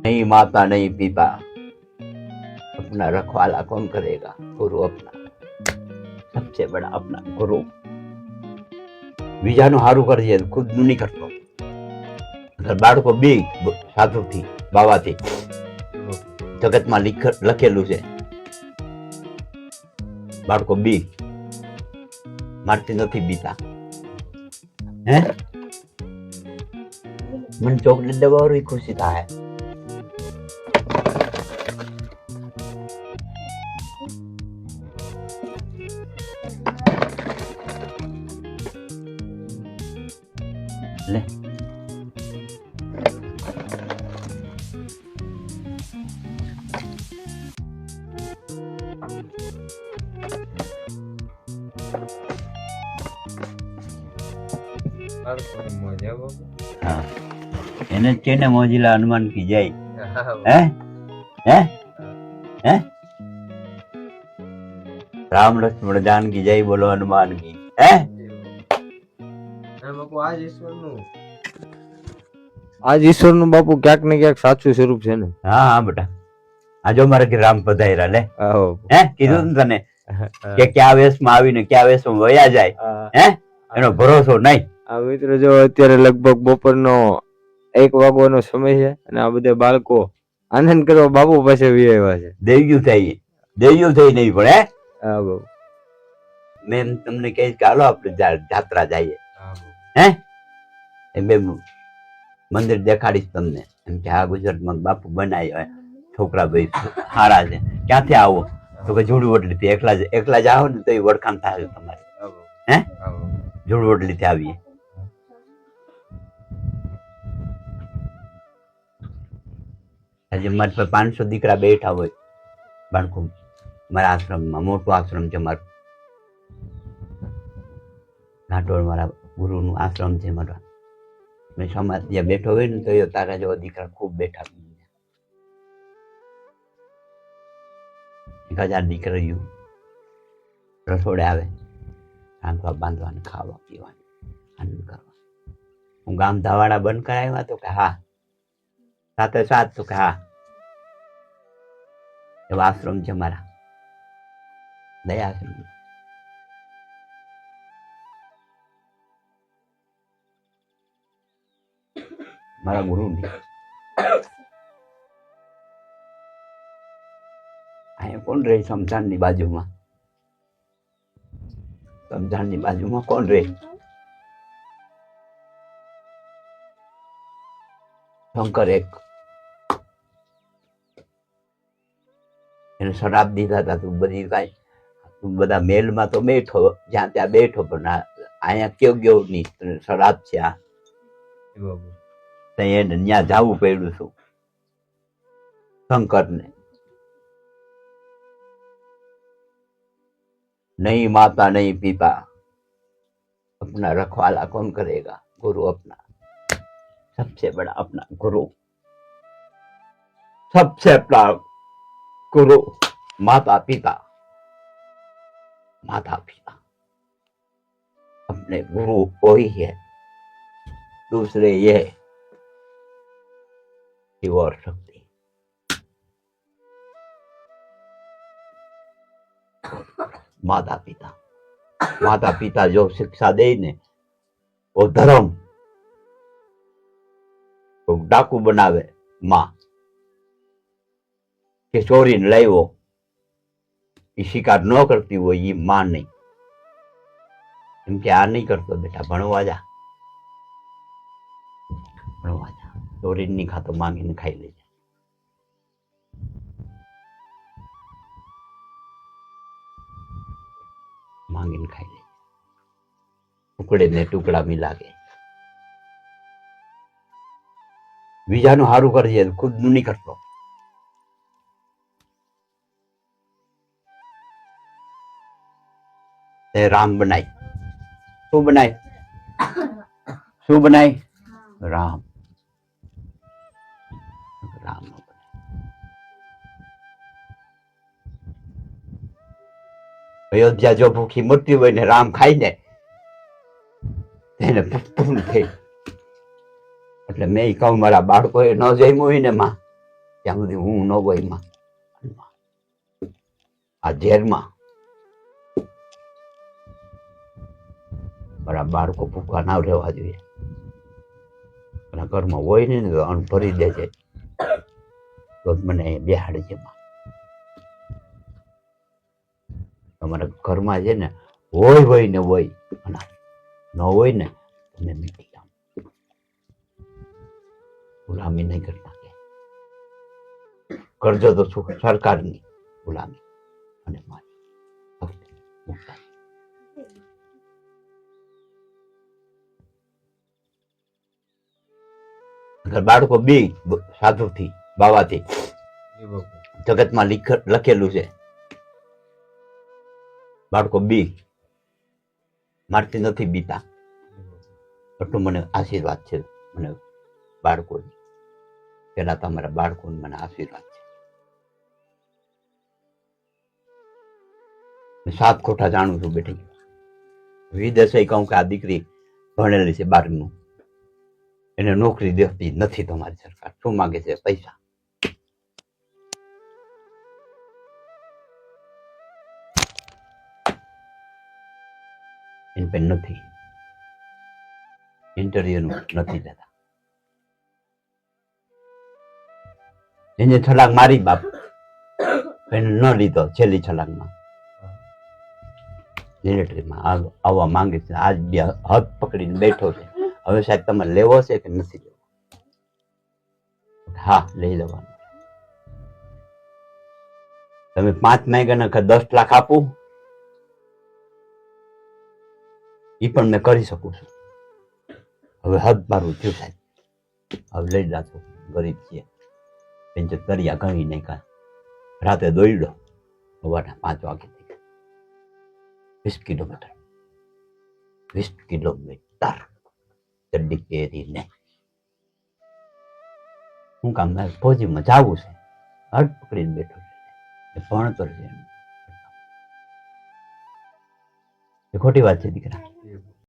नहीं माता नहीं पिता अपना रखवाला कौन करेगा? गुरु अपना सबसे बड़ा अपना गुरु। બીજાનું હારું કરજે, ખુદનું નહીં કરતો. બાળકો બી સાધુથી બાવાથી જગતમાં લખેલું છે, બાળકો બી મારથી નથી બીતા. હે મને ચોકલેટ દબાવવાની ખુશી થાય. લે हाँ એને કેને મોજીલા હનુમાન की जय. हैं हैं हैं राम लक्ष्मण जान की जय बोलो हनुमान की. हैं બાપુ આજ ઈશ્વરનું બાપુ ક્યાંક ને ક્યાંક સાચું સ્વરૂપ છે ને. हाँ हाँ बेटा आजो मारे के राम पधार्या ले. हैं કીધું ને તને કે ક્યાં વેશમાં આવીને ક્યાં વેશમાં વયા જાય. हैं એનો ભરોસો નહીં. આ મિત્રો જો અત્યારે લગભગ બપોરનો 1 વાગ્યાનો સમય છે અને આ બધા બાળકો આનંદ કરવા બાપુ પાસે આવ્યા છે. દેવ્યું થઈ નહીં પણ હે. હા બાપુ મેં તમને કહીશ કે હાલો આપણે જાત્રા જઈએ. હે એમ બે મંદિર દેખાડીશ તમને. એમ કે આ ગુજરાતમાં બાપુ બનાવ્યો છોકરા ભાઈ સારા છે. ક્યાંથી આવો તો કે જુડવટલીથી. એકલા જ આવો ને તો એ વડખાણ થાય તમારે. હે જુડવટલીથી આવીએ. આજે મારી પાસે 500 દીકરા બેઠા હોય બાળકો મારા આશ્રમમાં. મોટો આશ્રમ છે મારો. ઘાટોળ મારા ગુરુનું આશ્રમ છે મારા. મેં સમાજ જ્યાં બેઠો હોય ને તો એ તારા જેવા દીકરા ખૂબ બેઠા. 1000 દીકરીઓ રસોડે આવે, રાંધવા બાંધવાને, ખાવા પીવાનું, આનંદ કરવા. હું ગામ ધાવાડા બંધ કરાવ્યા તો કે હા, 7 તો કે હા. એવા આશ્રમ છે મારા દયા આશ્રમ. મારા ગુરુ અહીંયા કોણ રહે? શમશાનની બાજુમાં. શમશાનની બાજુમાં કોણ રહે? શંકર એક. એને શરાબ દીધા હતા. તું બધી કાંઈ તું બધા મેલમાં તો બેઠો, જ્યાં ત્યાં બેઠો, પણ અહીંયા કેવું ગયો નહીં. શરાબ છે આ. એને ત્યાં જવું પડ્યું છું શંકરને. नहीं माता नहीं पिता अपना रखवाला कौन करेगा? गुरु अपना सबसे बड़ा अपना गुरु. सबसे अपना गुरु. माता पिता अपने गुरु वही है, दूसरे ये कि और शक्ति. माता पिता जो शिक्षा दे ने वो धर्म. वो डाकू बनावे माँ के चोरी ने लाइवो, ये शिकार न करती वो ये माँ नहीं. एम के आ नहीं करतो बेटा, भणवा जा. चोरी नहीं खातो, मांगी ने खाई ले. मांगीने खाई ले. टुकड़े ने टुकड़ा मिला के बीजाનું હારું કરજે, ખુદનું નહીં કરતો. તે રામ બનાય. શું બનાય? રામ. અયોધ્યા જો ભૂખી મૃત્યુ હોય ને રામ ખાઈ ને તેને પૂર્ણ થઈ. એટલે મેં કહું મારા બાળકોએ ન જમ્યું હોય ને માં ત્યાં સુધી હું ન હોય એમાં આ ઝેરમાં મારા બાળકો ભૂખા ના રહેવા જોઈએ. અને ઘરમાં હોય ને તો અન્ન ભરી દે છે તો જ મને બેહાડે છે માં. તમારા ઘરમાં છે ને હોય ને હોય અને ન હોય ને તમે મીઠી જાઓ. ગુલામી નહીં કરતા કે કરજો તો સરકારની ગુલામી અને મારી બાળકો બે સાધુથી બાવાથી જગતમાં લખેલું છે. બાળકો બી મારથી નથી બીતા. એટલું મને આશીર્વાદ છે મને બાળકોની. પેલા તમારા બાળકોને મને આશીર્વાદ છે. 7 ખોટા જાણું છું બેઠી. વિદેશે કહું કે આ દીકરી ભણેલી છે 12મું, એને નોકરી દેતી નથી તમારી સરકાર. શું માંગે છે? પૈસા. એની પેન નથી, ઇન્ટરવ્યુ નથી લેતા. એને છલાંગ મારી બાપ, એને ન લીધો છેલ્લી છલાંગમાં. મિલિટરીમાં આવવા માંગે છે. આજ બે હાથ પકડીને બેઠો છે. હવે સાહેબ તમારે લેવો છે કે નથી લેવો? હા, લઈ લેવાનું. તમે 5 માંગ્યા કે 10 લાખ આપું એ પણ મેં કરી શકું છું. હવે હદ મારું થયું સાહેબ. હવે લઈ જાતો. ગરીબ છીએ. પેન્શન કર્યા ગણી નહીં કાંઈ. રાતે દોડ્યો સવારના 5 વાગે 20 કિલોમીટર 20 કિલોમીટર ચડ્ડી પહેરીને. શું કામ? ફોજીમાં જાવું છે. હદ પકડીને બેઠો છે. ભણતર છે. એ ખોટી વાત છે દીકરા.